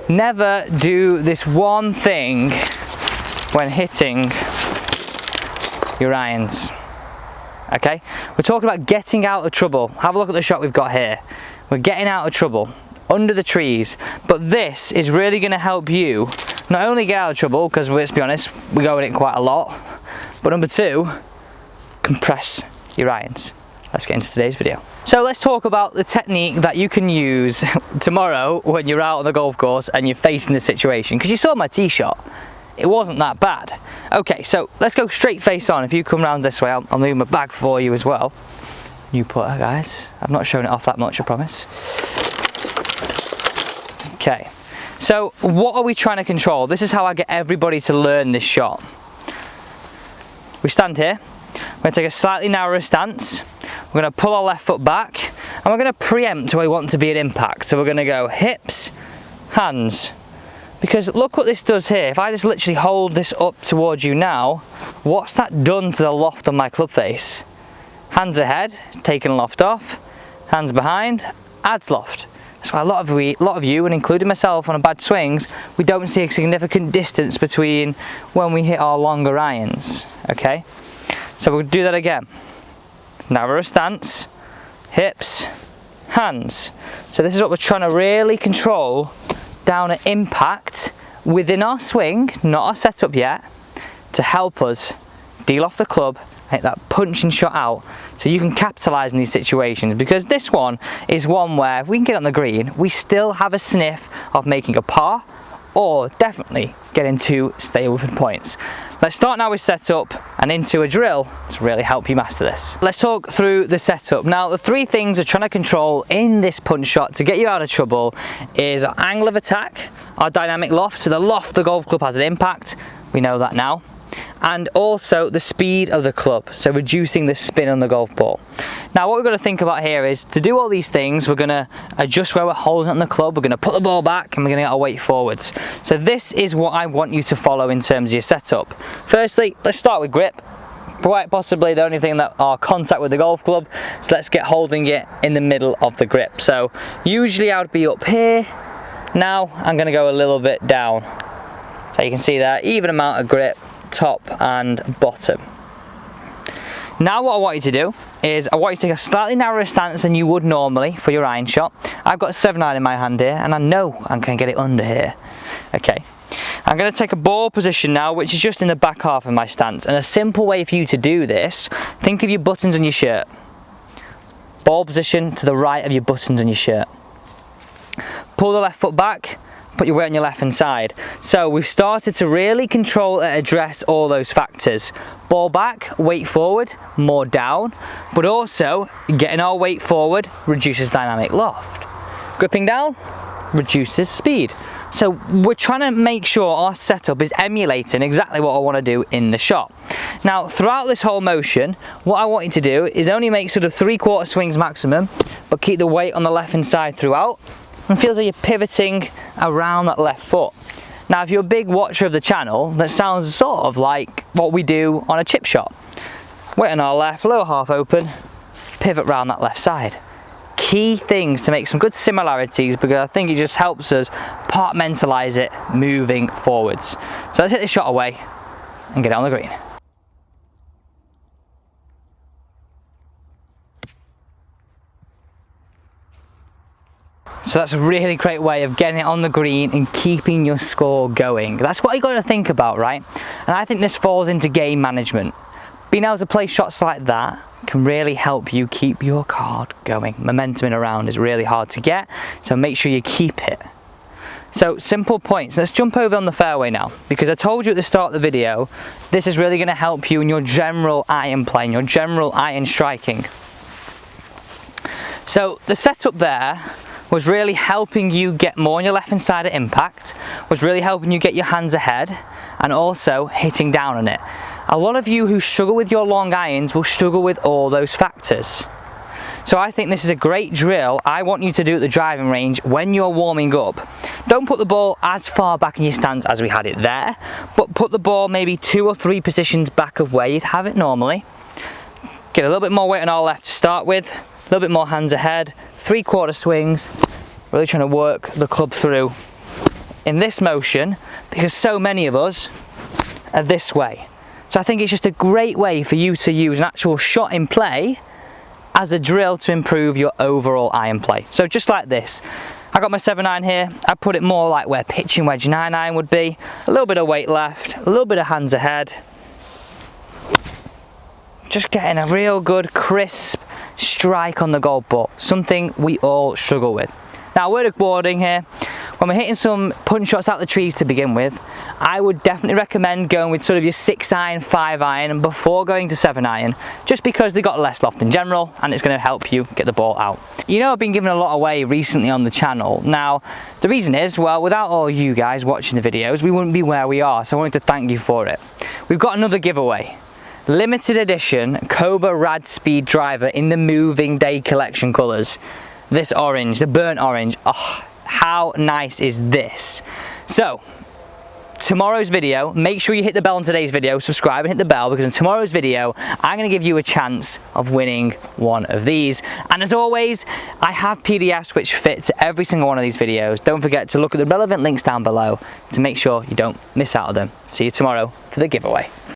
never do this one thing when hitting your irons. Okay, we're talking about getting out of trouble. Have a look at the shot we've got here. We're getting out of trouble under the trees, but this is really going to help you not only get out of trouble, because let's be honest, we go in it quite a lot, but number two, compress your irons. Let's get into today's video. So let's talk about the technique that you can use tomorrow when you're out on the golf course and you're facing this situation, because you saw my tee shot. It wasn't that bad. Okay, so let's go straight face on. If you come around this way, I'll move my bag for you as well. New putter, guys. I've not shown it off that much, I promise. Okay, so what are we trying to control? This is how I get everybody to learn this shot. We stand here. We're going to take a slightly narrower stance. We're going to pull our left foot back, and we're going to preempt where we want to be at impact. So we're going to go hips, hands. Because look what this does here. If I just literally hold this up towards you now, what's that done to the loft on my club face? Hands ahead, taking loft off. Hands behind, adds loft. That's why a lot of you, and including myself on bad swings, we don't see a significant distance between when we hit our longer irons. Okay? So we'll do that again. Narrower stance, hips, hands. So this is what we're trying to really control down at impact within our swing, not our setup yet, to help us deal off the club, hit that punching shot out, so you can capitalise in these situations. Because this one is one where we can get on the green, we still have a sniff of making a par, or definitely getting to stay within points. Let's start now with setup and into a drill to really help you master this. Let's talk through the setup. Now, the three things we're trying to control in this punch shot to get you out of trouble is our angle of attack, our dynamic loft, so the loft the golf club has an impact, we know that now, and also the speed of the club, so reducing the spin on the golf ball. Now what we've got to think about here is, to do all these things, we're going to adjust where we're holding on the club, we're going to put the ball back, and we're going to get our weight forwards. So this is what I want you to follow in terms of your setup. Firstly, let's start with grip. Quite possibly the only thing that are contact with the golf club, so let's get holding it in the middle of the grip. So usually I would be up here. Now I'm going to go a little bit down. So you can see that even amount of grip, top and bottom. Now what I want you to do is I want you to take a slightly narrower stance than you would normally for your iron shot. I've got a 7-iron in my hand here, and I know I can get it under here. Okay, I'm going to take a ball position now, which is just in the back half of my stance. And a simple way for you to do this, think of your buttons on your shirt. Ball position to the right of your buttons on your shirt. Pull the left foot back, put your weight on your left hand side. So we've started to really control and address all those factors. Ball back, weight forward, more down, but also getting our weight forward reduces dynamic loft. Gripping down reduces speed. So we're trying to make sure our setup is emulating exactly what I want to do in the shot. Now throughout this whole motion, what I want you to do is only make sort of 3/4 swings maximum, but keep the weight on the left hand side throughout, and feel like you're pivoting around that left foot. Now if you're a big watcher of the channel, that sounds sort of like what we do on a chip shot. Weight on our left, lower half open, pivot round that left side. Key things to make some good similarities, because I think it just helps us compartmentalise it moving forwards. So let's hit this shot away and get it on the green. So that's a really great way of getting it on the green and keeping your score going. That's what you got to think about, right? And I think this falls into game management. Being able to play shots like that can really help you keep your card going. Momentum in a round is really hard to get, so make sure you keep it. So simple points. Let's jump over on the fairway now, because I told you at the start of the video, this is really going to help you in your general iron play, in your general iron striking. So the setup there was really helping you get more on your left hand side at impact, was really helping you get your hands ahead, and also hitting down on it. A lot of you who struggle with your long irons will struggle with all those factors. So I think this is a great drill I want you to do at the driving range when you're warming up. Don't put the ball as far back in your stance as we had it there, but put the ball maybe 2 or 3 positions back of where you'd have it normally. Get a little bit more weight on our left to start with, a little bit more hands ahead, 3/4 swings, really trying to work the club through in this motion because so many of us are this way. So I think it's just a great way for you to use an actual shot in play as a drill to improve your overall iron play. So just like this, I got my 7-iron here. I put it more like where pitching wedge 9-iron would be. A little bit of weight left, a little bit of hands ahead. Just getting a real good crisp strike on the golf ball, something we all struggle with. Now, a word of warning here, when we're hitting some punch shots out the trees to begin with, I would definitely recommend going with sort of your 6-iron, 5-iron before going to 7-iron, just because they've got less loft in general and it's going to help you get the ball out. You know, I've been giving a lot away recently on the channel. Now, the reason is, well, without all you guys watching the videos, we wouldn't be where we are, so I wanted to thank you for it. We've got another giveaway. Limited edition Cobra Rad Speed driver in the moving day collection colours. This orange, the burnt orange, oh, how nice is this? So, tomorrow's video, make sure you hit the bell on today's video, subscribe and hit the bell, because in tomorrow's video, I'm going to give you a chance of winning one of these. And as always, I have PDFs which fit to every single one of these videos. Don't forget to look at the relevant links down below to make sure you don't miss out on them. See you tomorrow for the giveaway.